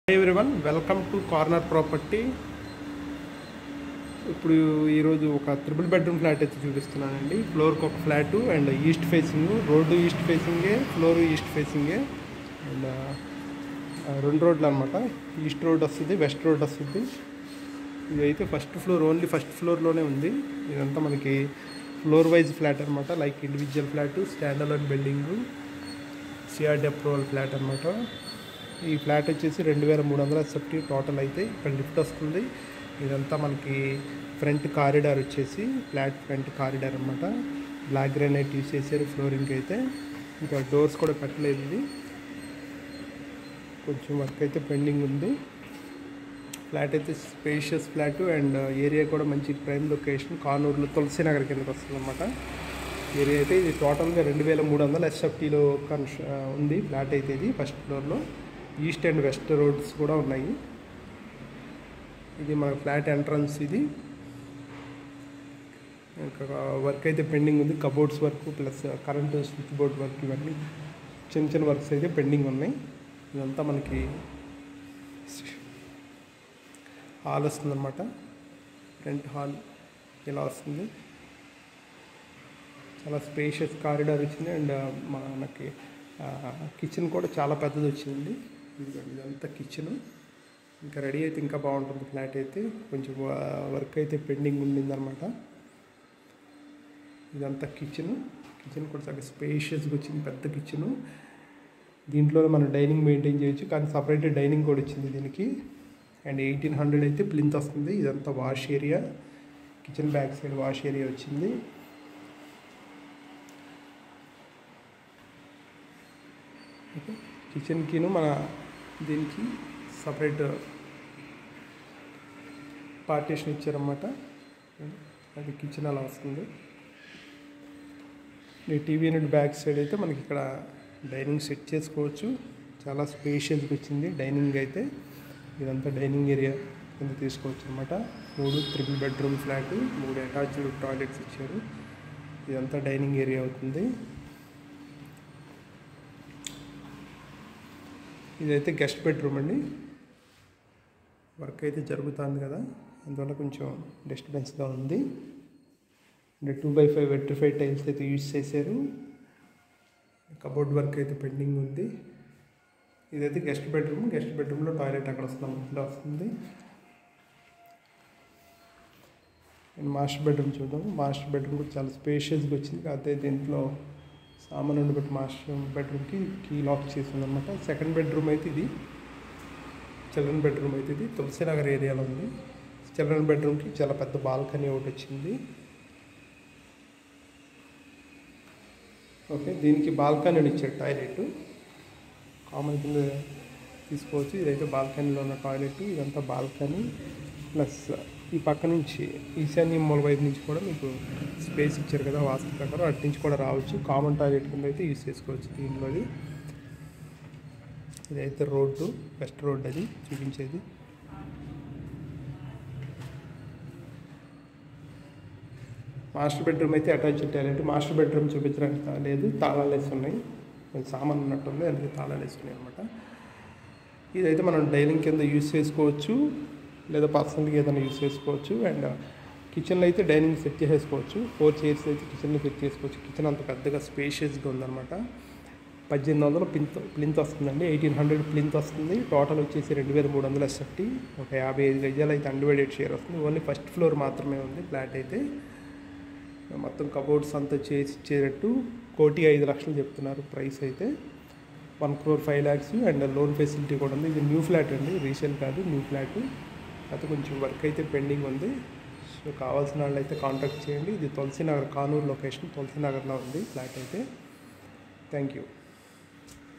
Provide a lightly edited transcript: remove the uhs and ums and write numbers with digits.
Hi everyone, welcome to corner property. ఇప్పుడు ఈరోజు ఒక త్రిబుల్ బెడ్రూమ్ ఫ్లాట్ అయితే చూపిస్తున్నానండి. ఫ్లోర్కి ఒక flat and east facing, road east ఫేసింగే, ఫ్లోర్ ఈస్ట్ ఫేసింగే అండ్ రెండు రోడ్లు అనమాట. ఈస్ట్ రోడ్ వస్తుంది, వెస్ట్ రోడ్ వస్తుంది. ఇది అయితే ఫస్ట్ ఫ్లోర్, ఓన్లీ ఫస్ట్ ఫ్లోర్లోనే ఉంది. ఇదంతా మనకి ఫ్లోర్ వైజ్ ఫ్లాట్ అనమాట, like individual flat, stand alone building, CRD approval flat అనమాట. ఈ ఫ్లాట్ వచ్చేసి 2300 SFT టోటల్ అయితే. ఇక్కడ లిఫ్ట్ వస్తుంది. ఇదంతా మనకి ఫ్రంట్ కారిడార్ వచ్చేసి ఫ్లాట్ ఫ్రంట్ కారిడార్ అనమాట. బ్లాక్ గ్రానైట్ యూస్ చేశారు ఫ్లోరింగ్ అయితే. ఇంకా డోర్స్ కూడా పెట్టలేదు. ఇది కొంచెం వర్క్ అయితే పెండింగ్ ఉంది. ఫ్లాట్ అయితే స్పేషియస్ ఫ్లాట్ అండ్ ఏరియా కూడా మంచి ప్రైమ్ లొకేషన్. కానూరులో తులసినగర్ కిందకి వస్తుంది అనమాట ఏరియా అయితే. ఇది టోటల్గా 2300 SFTలో ఉంది ఫ్లాట్ అయితే. ఇది ఫస్ట్ ఫ్లోర్లో ఈస్ట్ అండ్ వెస్ట్ రోడ్స్ కూడా ఉన్నాయి. ఇది మన ఫ్లాట్ ఎంట్రన్స్. ఇది ఇంకా వర్క్ అయితే పెండింగ్ ఉంది. Cupboards work plus current switch board work, ఇవన్నీ చిన్న చిన్న వర్క్స్ అయితే పెండింగ్ ఉన్నాయి. ఇదంతా మనకి హాల్ వస్తుంది అనమాట. ఫ్రంట్ హాల్ ఇలా వస్తుంది. చాలా స్పేషియస్ కారిడార్ వచ్చింది అండ్ మనకి కిచెన్ కూడా చాలా పెద్దది వచ్చింది. ఇదంతా కిచెన్. ఇంకా రెడీ అయితే ఇంకా బాగుంటుంది ఫ్లాట్ అయితే. కొంచెం వర్క్ అయితే పెండింగ్ ఉండిందనమాట. ఇదంతా కిచెన్. కిచెన్ కూడా చాలా స్పేషియస్గా వచ్చింది, పెద్ద కిచెను. దీంట్లోనే మనం డైనింగ్ మెయింటైన్ చేయొచ్చు, కానీ సపరేట్ డైనింగ్ కూడా వచ్చింది దీనికి. అండ్ 1800 అయితే ప్లింత్ వస్తుంది. ఇదంతా wash area, kitchen back side wash area వచ్చింది. ఓకే, కిచెన్కిను మన దీనికి సపరేట్ పార్టీషన్ ఇచ్చారన్నమాట. అది కిచెన్ అలా వస్తుంది. ఈ టీవీ యూనిట్ బ్యాక్ సైడ్ అయితే మనకి ఇక్కడ డైనింగ్ సెట్ చేసుకోవచ్చు. చాలా స్పేషియస్గా వచ్చింది డైనింగ్ అయితే. ఇదంతా డైనింగ్ ఏరియా కింద తీసుకోవచ్చు అనమాట. 3 triple bedroom flat, 3 attached toilets ఇచ్చారు. ఇదంతా డైనింగ్ ఏరియా అవుతుంది. ఇదైతే గెస్ట్ బెడ్రూమ్ అండి. వర్క్ అయితే జరుగుతుంది కదా, అందువల్ల కొంచెం డిస్టర్బెన్స్గా ఉంది. అంటే 2x5 వెట్రిఫైడ్ టైల్స్ అయితే యూజ్ చేశారు. కబోర్డ్ వర్క్ అయితే పెండింగ్ ఉంది. ఇదైతే గెస్ట్ బెడ్రూమ్. గెస్ట్ బెడ్రూమ్లో టాయిలెట్ అక్కడ వస్తుంది. అండ్ మాస్టర్ బెడ్రూమ్ చూద్దాం. మాస్టర్ బెడ్రూమ్ కూడా చాలా స్పేషియస్గా వచ్చింది. కాకపోతే దీంట్లో సామాన్ ఉండిబట్టి మాస్టర్ బెడ్రూమ్కి కీ లాక్ చేసి ఉందన్నమాట. సెకండ్ బెడ్రూమ్ అయితే ఇది, చిల్డ్రన్ బెడ్రూమ్ అయితే ఇది తులసినగర్ ఏరియాలో ఉంది. చిల్డ్రన్ బెడ్రూమ్కి చాలా పెద్ద బాల్కనీ ఒకటి వచ్చింది. ఓకే, దీనికి బాల్కనీ ఇచ్చాడు. టాయిలెట్ కామన్ కింద తీసుకోవచ్చు. ఇదైతే బాల్కనీలో ఉన్న టాయిలెట్. ఇదంతా బాల్కనీ ప్లస్ ఈ పక్క నుంచి ఈశాన్య మూల వైపు నుంచి కూడా మీకు స్పేస్ ఇచ్చారు కదా వాస్తు ప్రకారం, అటు నుంచి కూడా రావచ్చు. కామన్ టాయిలెట్ కింద అయితే యూజ్ చేసుకోవచ్చు దీంట్లోది. ఇదైతే రోడ్డు, వెస్ట్ రోడ్ అది చూపించేది. మాస్టర్ బెడ్రూమ్ అయితే అటాచ్డ్ టాయిలెట్. మాస్టర్ బెడ్రూమ్ చూపించడానికి లేదు, తాళాలు వేసి ఉన్నాయి. కొంచెం సామాన్ ఉన్నట్టుంది, అందుకే తాళాలు వేసి ఉన్నాయి అనమాట. ఇదైతే మనం డైనింగ్ కింద యూజ్ చేసుకోవచ్చు, లేదా పర్సనల్గా ఏదైనా యూజ్ చేసుకోవచ్చు. అండ్ కిచెన్లో అయితే డైనింగ్ సెట్ చేసుకోవచ్చు. 4 చైర్స్ అయితే కిచెన్లో సెట్ చేసుకోవచ్చు. కిచెన్ అంత పెద్దగా స్పేషియస్గా ఉందన్నమాట. 1800 ప్లింత్ వస్తుందండి. 1800 ప్లింత్ వస్తుంది. టోటల్ వచ్చేసి 2300 SFT. ఒక 55 గజాలు అయితే అన్డివైడెడ్ షేర్ వస్తుంది. ఓన్లీ ఫస్ట్ ఫ్లోర్ మాత్రమే ఉంది ఫ్లాట్ అయితే. మొత్తం కబోర్డ్స్ అంతా చేసి ఇచ్చేటట్టు 1,05,00,000 చెప్తున్నారు ప్రైస్ అయితే. 1,05,00,000 అండ్ లోన్ ఫెసిలిటీ కూడా ఉంది. ఇది న్యూ ఫ్లాట్ అండి, రీసేల్ కాదు, న్యూ ఫ్లాట్. అయితే కొంచెం వర్క్ అయితే పెండింగ్ ఉంది. సో కావాల్సిన వాళ్ళు అయితే కాంటాక్ట్ చేయండి. ఇది తులసినగర్, కానూరు లొకేషన్, తులసినగర్లో ఉంది ఫ్లాట్ అయితే. Thank you.